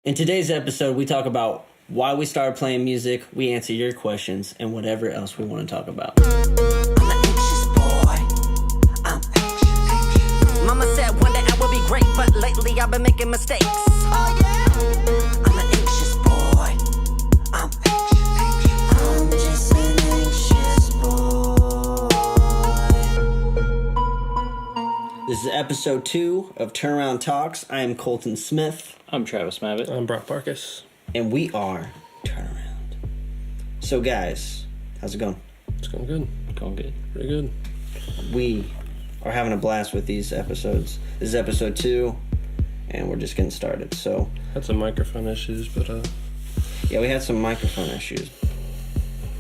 In today's episode, we talk about why we started playing music, we answer your questions, and whatever else we want to talk about. I'm an anxious boy. I'm anxious. Mama said one day I will be great, but lately I've been making mistakes. Oh yeah. I'm an anxious boy. I'm anxious. I'm just an anxious boy. This is episode 2 of Turnaround Talks. I am Colton Smith. I'm Travis Mavitt. I'm Brock Barkus. And we are Turnaround. So guys, how's it going? It's going good. Going good. Pretty good. We are having a blast with these episodes. This is episode 2, and we're just getting started. So Had some microphone issues, but yeah, we had some microphone issues.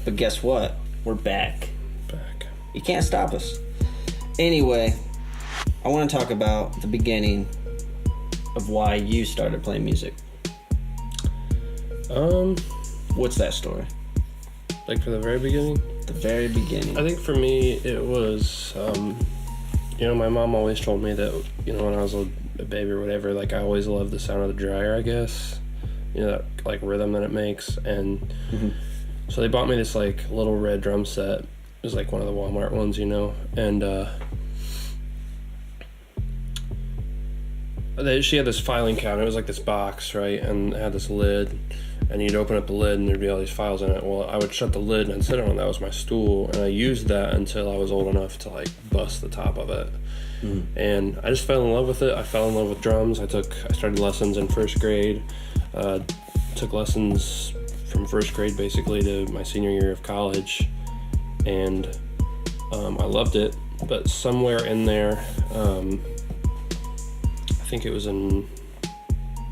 But guess what? We're back. You can't stop us. Anyway, I want to talk about the beginning of why you started playing music. What's that story? Like for the very beginning? The very beginning. I think for me it was, my mom always told me that, when I was a baby or whatever, like I always loved the sound of the dryer, I guess. That like rhythm that it makes. And so they bought me this like little red drum set. It was like one of the Walmart ones, and she had this filing cabinet. It was like this box, right? And it had this lid, and you'd open up the lid and there'd be all these files in it. Well, I would shut the lid and I'd sit on it. That was my stool, and I used that until I was old enough to like bust the top of it. And I just fell in love with it. I fell in love with drums. I started lessons in first grade. Took lessons from first grade basically to my senior year of college, and I loved it. But somewhere in there, I think it was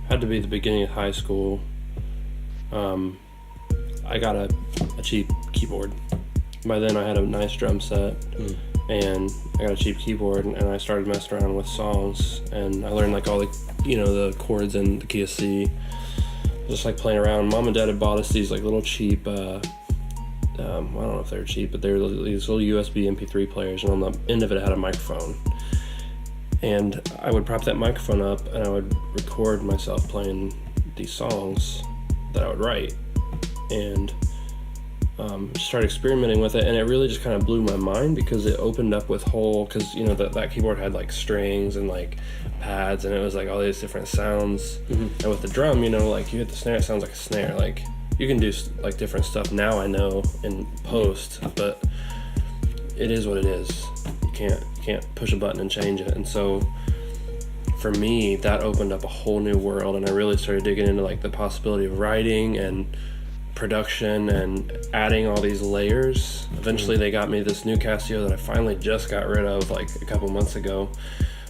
had to be the beginning of high school. I got a cheap keyboard. By then I had a nice drum set, and I got a cheap keyboard, and I started messing around with songs, and I learned like all the, the chords in the key of C, just like playing around. Mom and Dad had bought us these like little cheap, I don't know if they were cheap, but they were these little USB MP3 players, and on the end of it had a microphone. And I would prop that microphone up and I would record myself playing these songs that I would write, and started experimenting with it. And it really just kind of blew my mind because it opened up with because that keyboard had like strings and like pads, and it was like all these different sounds. And with the drum, like you hit the snare, it sounds like a snare. Like you can do like different stuff now, I know, in post, but it is what it is. You can't push a button and change it. And so for me, that opened up a whole new world, and I really started digging into like the possibility of writing and production and adding all these layers. Eventually they got me this new Casio that I finally just got rid of like a couple months ago,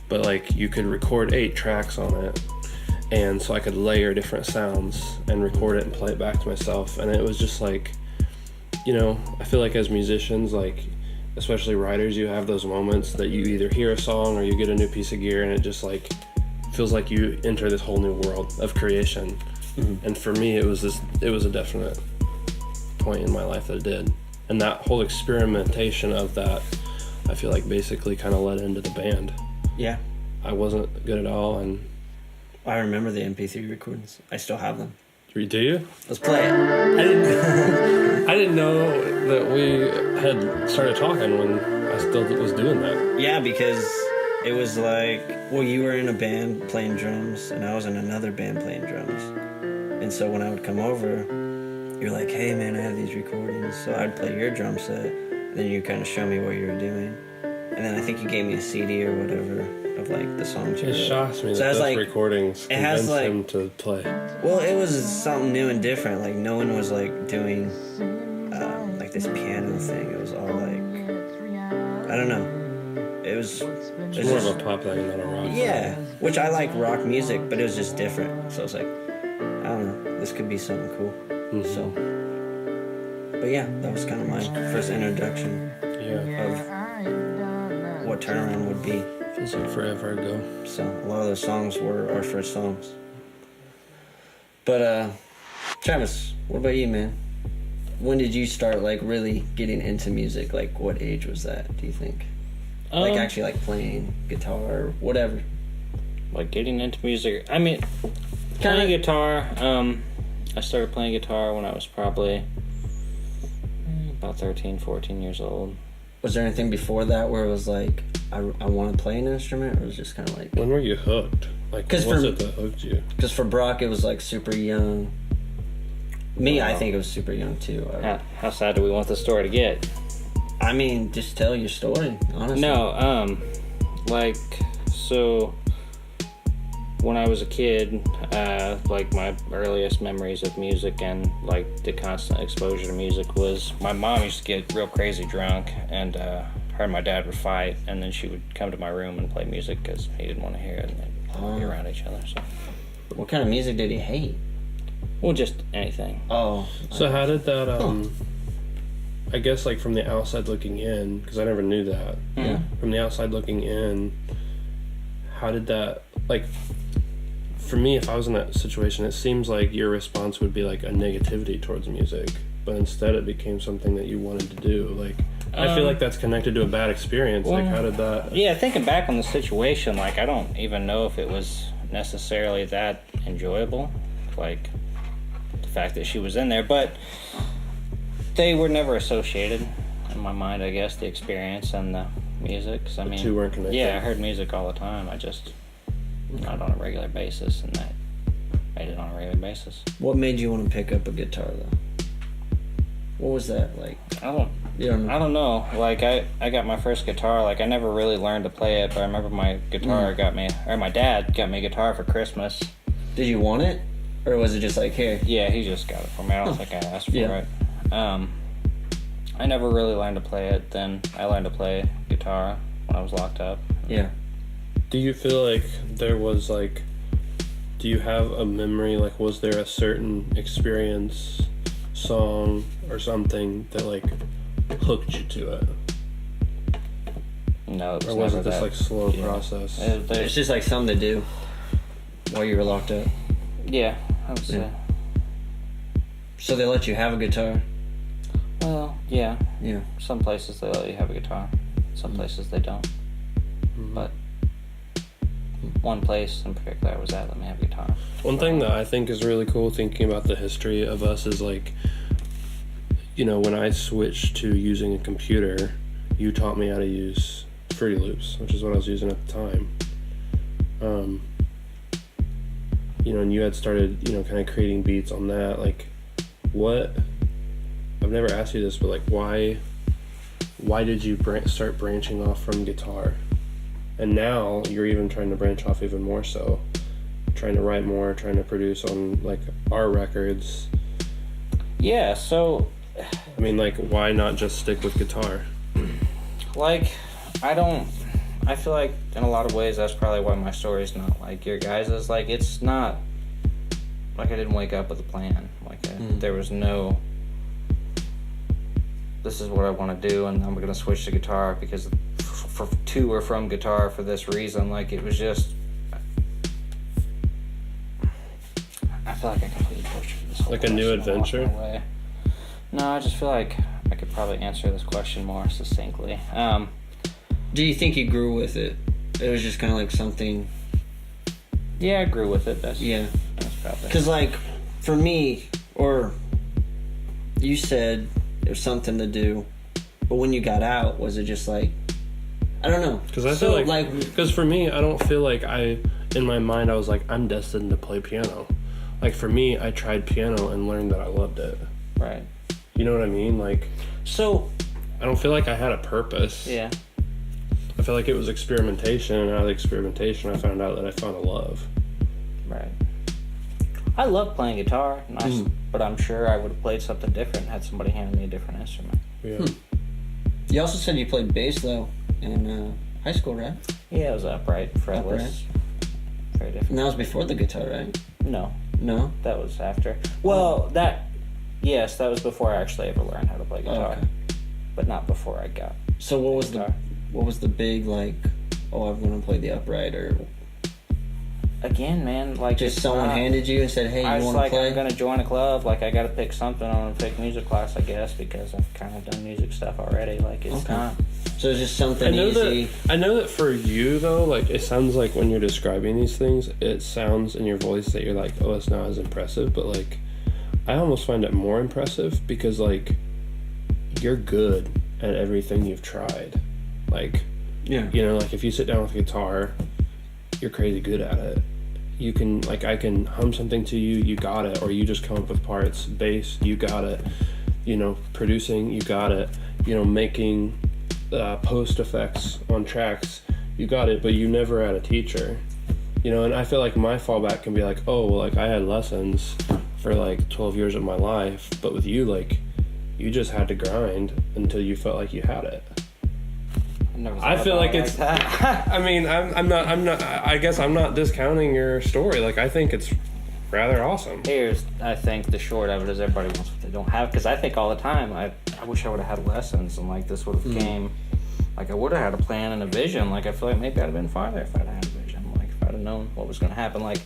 but like you could record 8 tracks on it, and so I could layer different sounds and record it and play it back to myself. And it was just like, I feel like as musicians, like especially writers, you have those moments that you either hear a song or you get a new piece of gear, and it just like feels like you enter this whole new world of creation. And for me, it was a definite point in my life that it did. And that whole experimentation of that, I feel like basically kind of led into the band. Yeah. I wasn't good at all, and I remember the MP3 recordings. I still have them. do you? Let's play it. I didn't know that we had started talking when I still was doing that. Yeah, because it was like, you were in a band playing drums, and I was in another band playing drums. And so when I would come over, you're like, hey man, I have these recordings. So I'd play your drum set, and then you kind of show me what you were doing. And then I think you gave me a CD or whatever of like the songs you It wrote. shocks me So that it has, those like, recordings it has, convinced like- him to play. Well, it was something new and different. Like no one was like doing like this piano thing. It was all like, I don't know. It was It's more of a pop thing than a rock thing. Yeah, which I like rock music, but it was just different. So I was like, I don't know, this could be something cool. So, but yeah, that was kind of my first introduction of what Turnaround would be. Feels like forever ago. So a lot of those songs were our first songs. But Travis, what about you, man? When did you start like really getting into music? Like what age was that, do you think? Like actually like playing guitar or whatever. Like getting into music. I mean, Playing guitar. I started playing guitar when I was probably about 13, 14 years old. Was there anything before that where it was like, I want to play an instrument, or it was just kind of like... When were you hooked? Like, what was it that hooked you? Because for Brock, it was like super young. Me, I think it was super young too. How sad do we want the story to get? I mean, just tell your story, honestly. No, like, so when I was a kid, like my earliest memories of music and like the constant exposure to music was my mom used to get real crazy drunk, and her and my dad would fight, and then she would come to my room and play music because he didn't want to hear it, and they'd be around each other. So, what kind of music did he hate? Well, just anything. Oh. So how did that, I guess like from the outside looking in, because I never knew that. Yeah. From the outside looking in, how did that, like, for me, if I was in that situation, it seems like your response would be like a negativity towards music, but instead it became something that you wanted to do. Like, I feel like that's connected to a bad experience. Like, how did that... Yeah, thinking back on the situation, like, I don't even know if it was necessarily that enjoyable. Like, the fact that she was in there, but they were never associated in my mind, I guess, the experience and the music. 'Cause, I mean, two weren't connected. Yeah, I heard music all the time. I just not on a regular basis, and that made it on a regular basis. What made you want to pick up a guitar, though? What was that like? I don't know. Like, I got my first guitar. Like, I never really learned to play it, but I remember my guitar my dad got me a guitar for Christmas. Did you want it? Or was it just like, here? Yeah, he just got it for me. I don't think I asked for it. I never really learned to play it. Then I learned to play guitar when I was locked up. Yeah. Do you feel like there was like, do you have a memory, like was there a certain experience, song, or something that like hooked you to it? No, it was or was never it this that. like slow process? It's just like something to do while you were locked up. Yeah, I would say. So they let you have a guitar? Well, yeah. Yeah. Some places they let you have a guitar. Some places they don't. But one place in particular I was at let me have a guitar. One thing that I think is really cool thinking about the history of us is like, you know, when I switched to using a computer, you taught me how to use Fruity Loops, which is what I was using at the time. You know, and you had started, you know, kind of creating beats on that. Like, what? I've never asked you this, but like, why did you start branching off from guitar? And now you're even trying to branch off even more so, trying to write more, trying to produce on like our records. Yeah, so I mean, like, why not just stick with guitar? like I feel like in a lot of ways that's probably why my story's not like your guys's. Like, it's not like I didn't wake up with a plan. Like there was no, this is what I want to do and I'm going to switch to guitar because to or from guitar for this reason. Like, it was just, I feel like I completely butchered this whole Like a new adventure? way. No, I just feel like I could probably answer this question more succinctly. Do you think you grew with it? It was just kind of like something... Yeah, I grew with it. That's probably... Because, like, for me, or you said there's something to do, but when you got out, was it just like... I don't know. Because I feel because for me, I don't feel like in my mind, I was like, I'm destined to play piano. Like, for me, I tried piano and learned that I loved it. Right. You know what I mean? Like, so... I don't feel like I had a purpose. Yeah. I feel like it was experimentation, and out of the experimentation, I found out that I found a love. Right. I love playing guitar, but I'm sure I would have played something different had somebody handed me a different instrument. Yeah. You also said you played bass, though, in high school, right? Yeah, it was upright, fretless. Very different. And that was before the guitar, right? No. No? That was after. Well, yes, that was before I actually ever learned how to play guitar. Okay. But not before I got So what was guitar. the big, like, oh, I'm going to play the upright, or... again, man, like Just it's someone not- handed you and said, "Hey, I you was want to like, play?" I'm gonna join a club. Like, I gotta pick something. I'm gonna pick music class, I guess, because I've kind of done music stuff already. Like, it's Okay. not. So it's just something easy. I know that for you though, like it sounds like when you're describing these things, it sounds in your voice that you're like, oh, it's not as impressive. But like, I almost find it more impressive because like, you're good at everything you've tried. Like, Yeah. you know, like if you sit down with a guitar, you're crazy good at it. You can, like, I can hum something to you, you got it, or you just come up with parts. Bass, you got it. You know, producing, you got it. You know, making post effects on tracks, you got it, but you never had a teacher. You know, and I feel like my fallback can be like, oh, well, like I had lessons for like 12 years of my life, but with you, like, you just had to grind until you felt like you had it. I feel like it's. That. I mean, I'm not. I guess I'm not discounting your story. Like, I think it's rather awesome. Here's, I think, the short of it is everybody wants what they don't have. Because I think all the time, I wish I would have had lessons and like this would have came. Like I would have had a plan and a vision. Like I feel like maybe I'd have been farther if I'd had a vision. Like if I'd have known what was going to happen. Like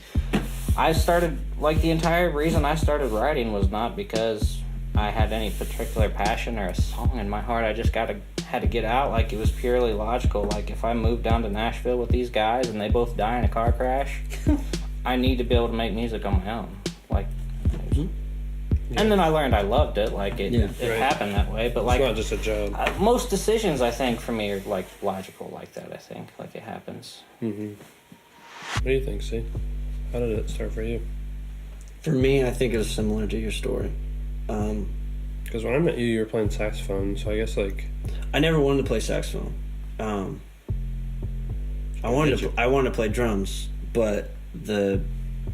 I started. Like the entire reason I started writing was not because I had any particular passion or a song in my heart. I just had to get out. Like it was purely logical. Like if I moved down to Nashville with these guys and they both die in a car crash, I need to be able to make music on my own. Like, and then I learned I loved it. Like it Right. happened that way. But like It's not just a job. most decisions, I think for me are like logical like that. I think like it happens. What do you think, C? How did it start for you? For me, I think it was similar to your story. Because when I met you, you were playing saxophone, so I guess like I never wanted to play saxophone. I wanted to play drums, but the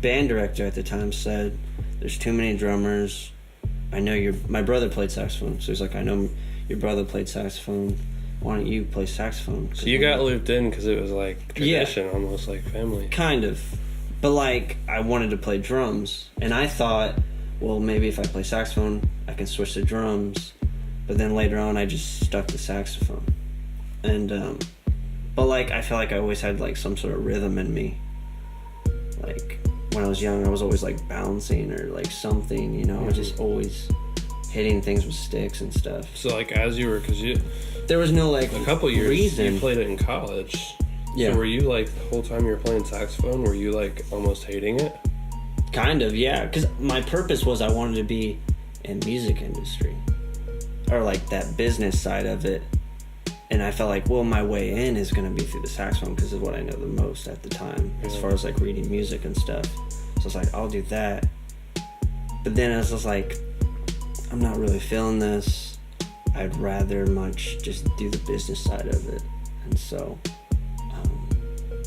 band director at the time said, "There's too many drummers. I know my brother played saxophone, so he's like, I know your brother played saxophone. Why don't you play saxophone?" so you got looped in because it was like tradition, almost like family. Kind of, but like I wanted to play drums, and I thought, well, maybe if I play saxophone, I can switch to drums. But then later on, I just stuck to saxophone, and but like I feel like I always had like some sort of rhythm in me. Like when I was young, I was always like bouncing or like something, you know. I was just always hitting things with sticks and stuff. So like as you were, because There was no like a couple years reason. you played it in college. Yeah. So were you like the whole time you were playing saxophone? Were you like almost hating it? Kind of, yeah. Because my purpose was I wanted to be in music industry, or like that business side of it. And I felt like, well, my way in is going to be through the saxophone because of what I know the most at the time, as far as like reading music and stuff. So I was like, I'll do that. But then I was just like, I'm not really feeling this. I'd rather much just do the business side of it. And so,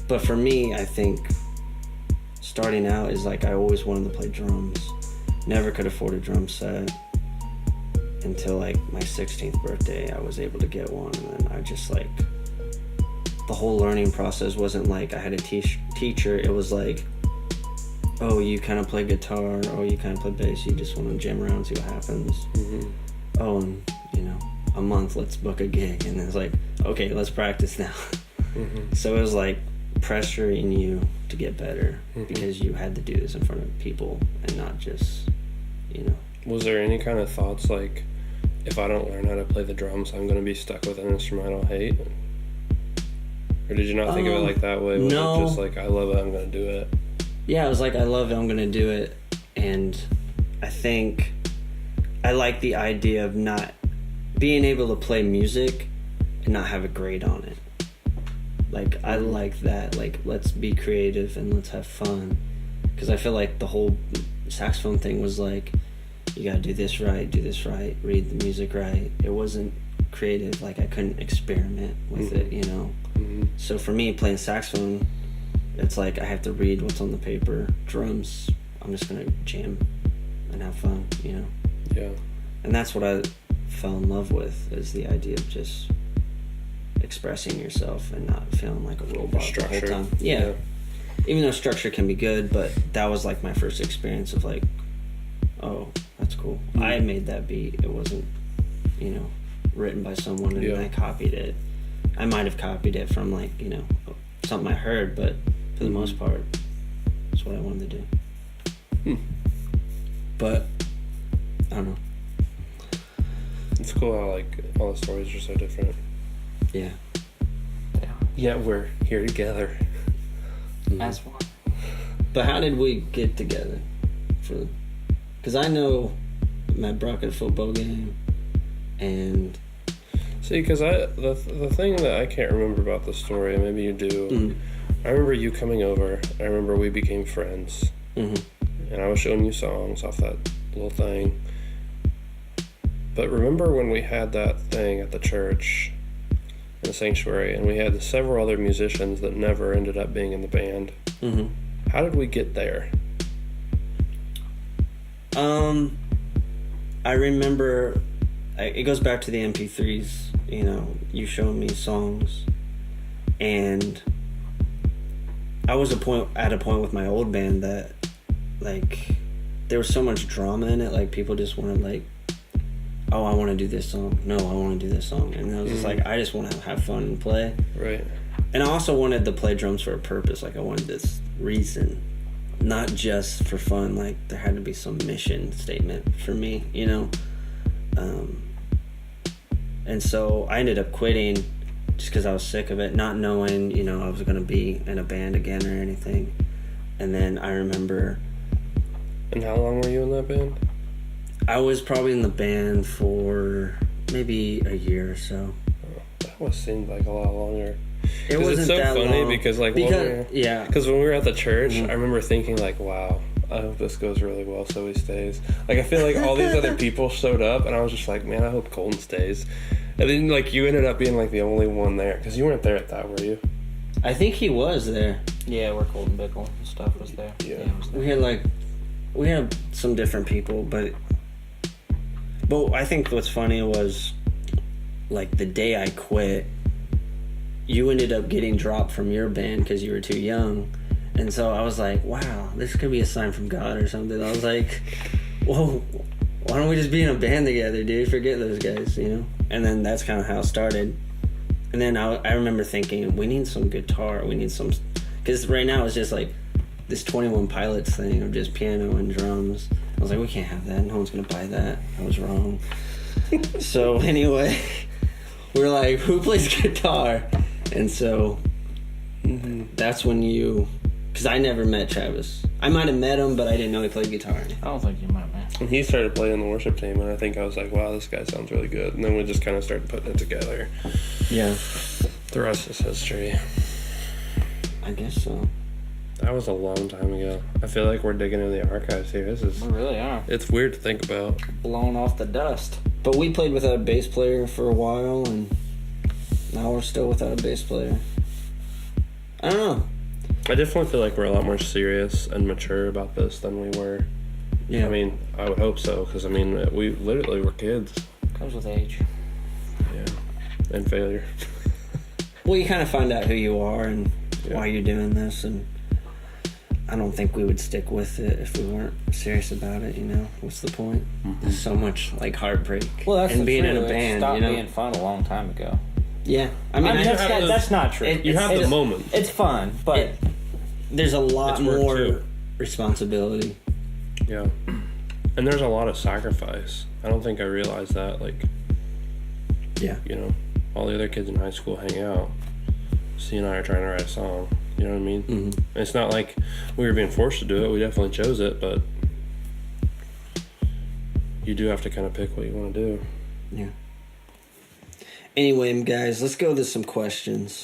but for me, I think starting out is like I always wanted to play drums. Never could afford a drum set until like my 16th birthday. I was able to get one, and then I just like the whole learning process wasn't like I had a teacher. It was like, oh, you kind of play guitar, oh, you kind of play bass, you just want to jam around, see what happens. Oh, and you know, a month, let's book a gig. And it's like, okay, let's practice now. So it was like pressuring you to get better because you had to do this in front of people and not just, you know. Was there any kind of thoughts like, if I don't learn how to play the drums, I'm going to be stuck with an instrument I'll hate? Or did you not think of it like that way? Was no. it just like, I love it, I'm going to do it? Yeah, I was like, I love it, I'm gonna do it. And I think I like the idea of not being able to play music and not have a grade on it. Like, I like that. Like, let's be creative and let's have fun. Because I feel like the whole saxophone thing was like, you gotta do this right, read the music right. It wasn't creative. Like, I couldn't experiment with it, you know? So for me, playing saxophone, it's like I have to read what's on the paper. Drums, I'm just gonna jam and have fun, you know? Yeah. And that's what I fell in love with, is the idea of just expressing yourself and not feeling like a robot the whole time. Yeah. Even though structure can be good, but that was like my first experience of like, oh, that's cool. I made that beat. It wasn't, you know, written by someone and I copied it. I might have copied it from like, you know, something I heard, but for the most part, That's what I wanted to do. But I don't know. It's cool how like all the stories are so different. Yeah. Yeah, we're here together. As one. But how did we get together? Because I know Matt Brock at a football game, and See, because the thing that I can't remember about the story, maybe you do. I remember you coming over. I remember we became friends, and I was showing you songs off that little thing. But remember when we had that thing at the church, in the sanctuary, and we had several other musicians that never ended up being in the band. How did we get there? I remember it goes back to the MP3s. You know, you showed me songs, and I was at a point with my old band that, like, there was so much drama in it. Like, people just wanted, like, oh, I want to do this song. No, I want to do this song. And I was just like, I just want to have fun and play. Right. And I also wanted to play drums for a purpose. Like, I wanted this reason, not just for fun. Like, there had to be some mission statement for me, you know? And so I ended up quitting just because I was sick of it, not knowing, you know, I was going to be in a band again or anything. And then I remember... And how long were you in that band? I was probably in the band for maybe a year or so. Oh, that must seem like a lot longer. It wasn't it's so that funny long. because when we were at the church, I remember thinking like, wow, I hope this goes really well so he stays. Like, I feel like all these other people showed up and I was just like, man, I hope Colton stays. And then like you ended up being like the only one there because you weren't there at that, were you? I think he was there. Yeah, where Colton Bickle and stuff was there. Yeah. He was there. We had some different people, but I think what's funny was, like, the day I quit, you ended up getting dropped from your band because you were too young. And so I was like, wow, this could be a sign from God or something. I was like, whoa, why don't we just be in a band together, dude? Forget those guys, you know? And then that's kind of how it started. And then I remember thinking, we need some guitar. We need some... Because right now it's just like this 21 Pilots thing of just piano and drums. I was like, we can't have that. No one's going to buy that. I was wrong. So anyway, we're like, who plays guitar? And so that's when you... Because I never met Travis. I might have met him, but I didn't know he played guitar. I don't think you might, man. And he started playing the worship team, and I think I was like, wow, this guy sounds really good. And then we just kind of started putting it together. Yeah. The rest is history. I guess so. That was a long time ago. I feel like we're digging into the archives here. We really are. It's weird to think about. Blown off the dust. But we played without a bass player for a while, and now we're still without a bass player. I don't know. I definitely feel like we're a lot more serious and mature about this than we were. Yeah. I mean, I would hope so, because, I mean, we literally were kids. Comes with age. Yeah. And failure. Well, you kind of find out who you are and why you're doing this, and I don't think we would stick with it if we weren't serious about it, you know? What's the point? There's so much, like, heartbreak. Well, that's and the being in truth. a band, It stopped you know? being fun a long time ago. Yeah. I mean, that's not true. You have the moment. It's fun, but... there's a lot It's work, more too. responsibility. Yeah. And there's a lot of sacrifice. I don't think I realized that. Like, Yeah. you know, all the other kids in high school hang out. C and I are trying to write a song. You know what I mean? Mm-hmm. It's not like we were being forced to do it. We definitely chose it, but you do have to kind of pick what you want to do. Yeah. Anyway, guys, let's go to some questions.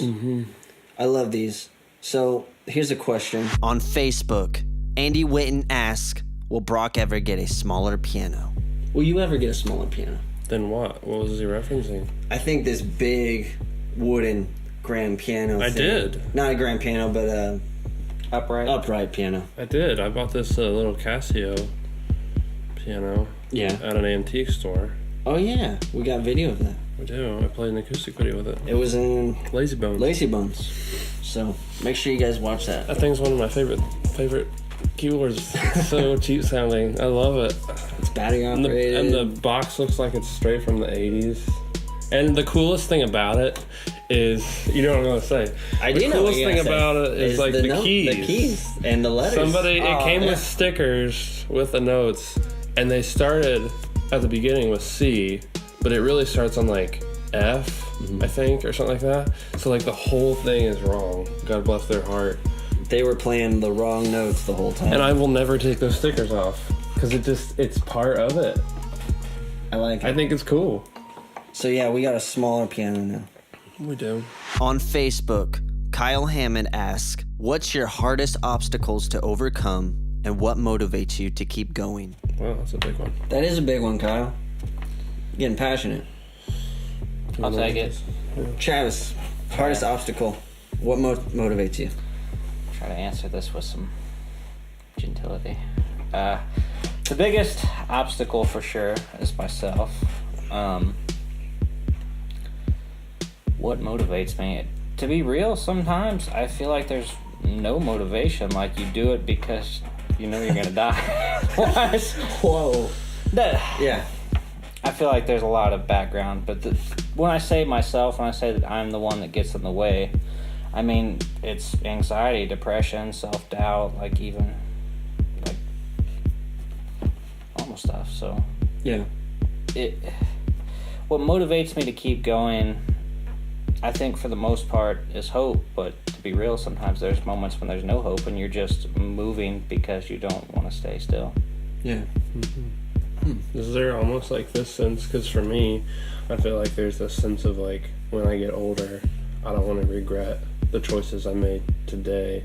I love these. So, here's a question. On Facebook, Andy Witten asks, will Brock ever get a smaller piano? Will you ever get a smaller piano? Then what? What was he referencing? I think this big wooden grand piano I thing. did. Not a grand piano, but a Upright. piano. I did. I bought this little Casio piano Yeah. at an antique store. Oh, yeah. We got video of that. We do. I played an acoustic video with it. It was in Lazy Bones. Lazy Bones. So, make sure you guys watch that. That thing's one of my favorite keyboards. So cheap sounding. I love it. It's battery And operated. the box looks like it's straight from the 80s. And the coolest thing about it is, you know what I'm gonna say. I do the know coolest what you're thing gonna say. about it is like the keys. The keys and the letters. It came with stickers with the notes, and they started at the beginning with C, but it really starts on like F, I think, or something like that. So like the whole thing is wrong. God bless their heart. They were playing the wrong notes the whole time. And I will never take those stickers off because it's part of it. I like it. I think it's cool. So yeah, we got a smaller piano now. We do. On Facebook, Kyle Hammond asks, what's your hardest obstacles to overcome and what motivates you to keep going? Well, that's a big one. That is a big one, Kyle. Getting passionate. I'll take it. Travis, hardest obstacle. What motivates you? Try to answer this with some gentility. The biggest obstacle for sure is myself. What motivates me? To be real, sometimes I feel like there's no motivation. Like you do it because you know you're gonna die. Whoa. Yeah. I feel like there's a lot of background, but when I say myself, when I say that I'm the one that gets in the way, I mean it's anxiety, depression, self-doubt, like even like almost stuff. So Yeah. What motivates me to keep going, I think for the most part, is hope. But to be real, sometimes there's moments when there's no hope and you're just moving because you don't want to stay still. Yeah. Is there almost like this sense? Because for me, I feel like there's this sense of like when I get older, I don't want to regret the choices I made today.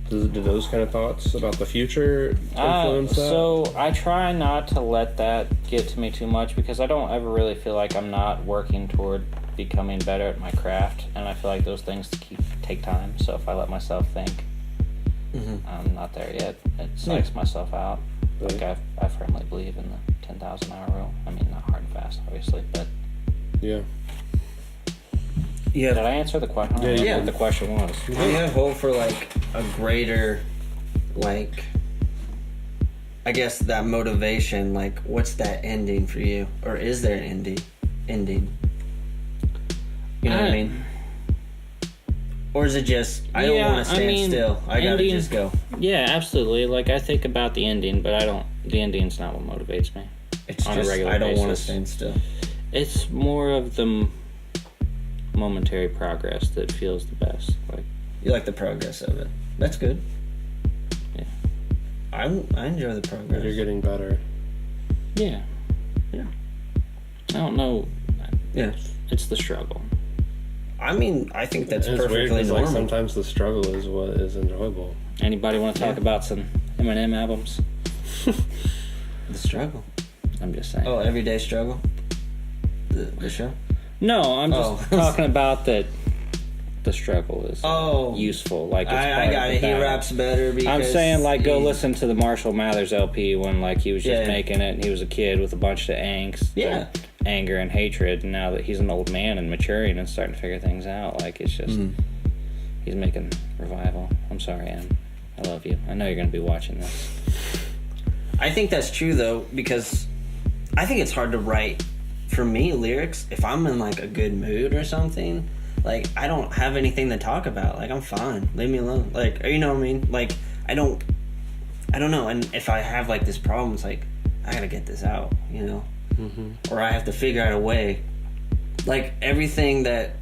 Do those kind of thoughts about the future influence that? So I try not to let that get to me too much because I don't ever really feel like I'm not working toward becoming better at my craft, and I feel like those things take time. So if I let myself think I'm not there yet, it psychs myself out. Right. Like I firmly believe in the 10,000 hour rule. I mean, not hard and fast, obviously, but Yeah. Yeah. did I answer the question? I don't know what the question was. Do you have hope for like a greater, like, I guess that motivation? Like, what's that ending for you, or is there an ending? You know what I mean? Or is it just I don't want to stand still? I gotta just go. Yeah, absolutely. Like I think about the ending, but the ending's not what motivates me. It's on just a regular I don't want to basis. stand still. It's more of the momentary progress that feels the best. Like You like the progress of it. That's good. Yeah. I enjoy the progress. You're getting better. Yeah. Yeah. I don't know. Yeah. It's the struggle. I mean, I think that's It's weird perfectly 'cause, normal. like sometimes the struggle is what is enjoyable. Anybody want to talk about some Eminem albums? The struggle. I'm just saying. Oh, everyday struggle. The show. No, I'm just talking about that. The struggle is useful. Like it's I got it. He raps better because I'm saying like go listen to the Marshall Mathers LP when like he was just making it and he was a kid with a bunch of angst, and anger and hatred. And now that he's an old man and maturing and starting to figure things out, like it's just he's making revival. I'm sorry, Em. I love you. I know you're gonna be watching this. I think that's true though, because I think it's hard to write for me lyrics if I'm in like a good mood or something. Like I don't have anything to talk about. Like I'm fine. Leave me alone. Like you know what I mean? Like I don't know. And if I have like this problem, it's like I gotta get this out, you know, or I have to figure out a way. Like everything that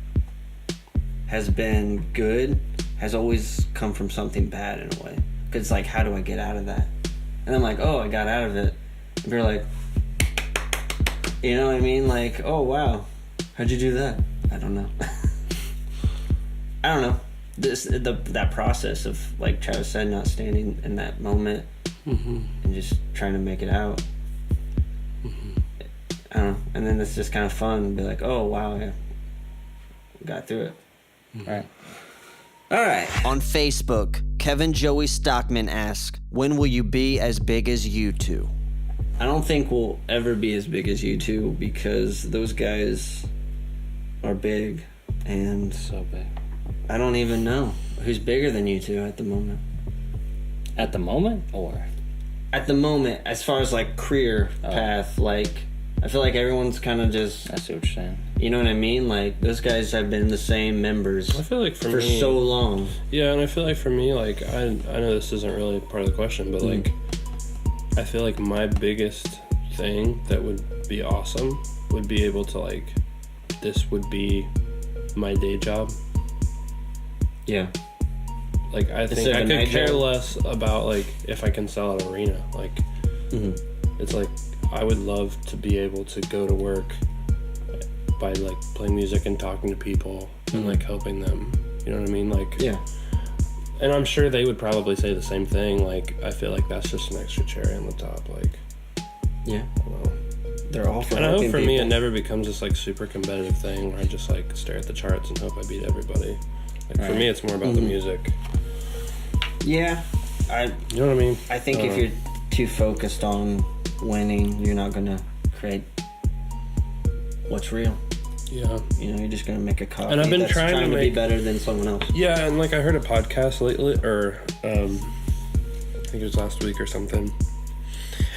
has been good has always come from something bad in a way. Cause it's like, how do I get out of that? And I'm like, oh, I got out of it. And you're like, you know what I mean? Like, oh wow, how'd you do that? I don't know. I don't know. That process of, like Travis said, not standing in that moment and just trying to make it out. I don't know. And then it's just kind of fun and be like, oh wow, yeah, got through it. All right. On Facebook, Kevin Joey Stockman asks, when will you be as big as you two? I don't think we'll ever be as big as you two because those guys are big, and So big. I don't even know who's bigger than you two at the moment. At the moment, or At the moment, as far as like career path, like I feel like everyone's kind of just, I see what you're saying. you know what I mean? Like, those guys have been the same members I feel like for for me, so long. Yeah, and I feel like for me, like, I know this isn't really part of the question, but like, I feel like my biggest thing that would be awesome would be able to, like, this would be my day job. Yeah. Like, I think Instead of I a could night care job? less about, like, if I can sell an arena. Like, it's like, I would love to be able to go to work by, like, playing music and talking to people and, like, helping them. You know what I mean? Like, Yeah. and I'm sure they would probably say the same thing. Like, I feel like that's just an extra cherry on the top. Like, Yeah. I don't know. They're all for And I hope helping for me people. it never becomes this, like, super competitive thing where I just, like, stare at the charts and hope I beat everybody. Like, for Right. me, it's more about the music. Yeah. You know what I mean? I think if you're too focused on winning, you're not going to create what's real. Yeah. You know, you're just going to make a coffee And I've been that's trying to be make- better than someone else. Yeah, and, like, I heard a podcast lately, or, I think it was last week or something.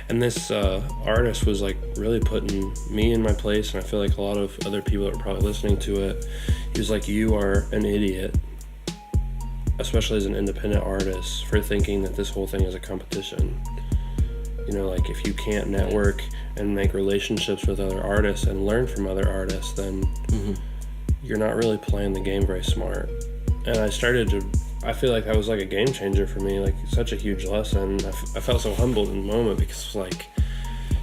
And this artist was, like, really putting me in my place, and I feel like a lot of other people that are probably listening to it. He was like, you are an idiot, especially as an independent artist, for thinking that this whole thing is a competition. You know, like, if you can't network and make relationships with other artists and learn from other artists, then you're not really playing the game very smart. And I feel like that was like a game changer for me, like such a huge lesson. I felt so humbled in the moment because it's like,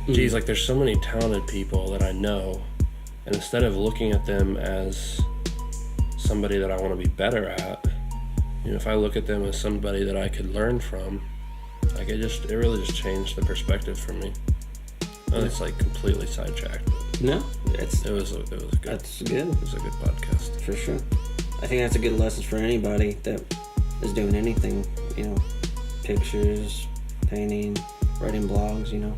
geez, like there's so many talented people that I know, and instead of looking at them as somebody that I want to be better at, you know, if I look at them as somebody that I could learn from, like it really just changed the perspective for me. And it's like completely sidetracked. No, It was good. that's good. It was a good podcast. For sure. I think that's a good lesson for anybody that is doing anything, you know, pictures, painting, writing blogs, you know,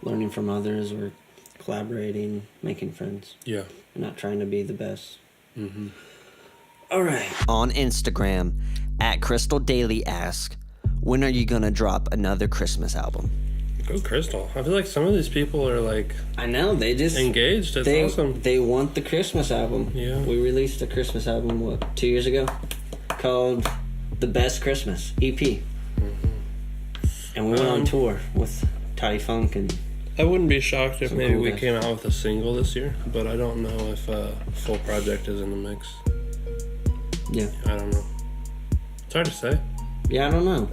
learning from others or collaborating, making friends, Yeah. and not trying to be the best. All right. On Instagram, @Crystal Daily ask, when are you gonna drop another Christmas album? Go Crystal. I feel like some of these people are like I know, they just... engaged. It's They, awesome. they want the Christmas album. Yeah. We released a Christmas album, 2 years ago? Called The Best Christmas, EP. And we went on tour with Toddy Funk and... I wouldn't be shocked if Some maybe cool we guys. came out with a single this year, but I don't know if a full project is in the mix. Yeah. I don't know. It's hard to say. Yeah, I don't know.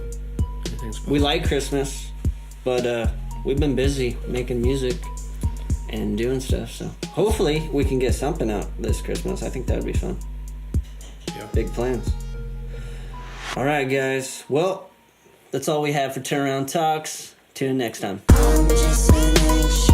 Anything's We like Christmas, but we've been busy making music and doing stuff, so hopefully we can get something out this Christmas. I think that would be fun. Yeah. Big plans. All right, guys. Well, that's all we have for Turnaround Talks. Tune in next time. I'm just an anxious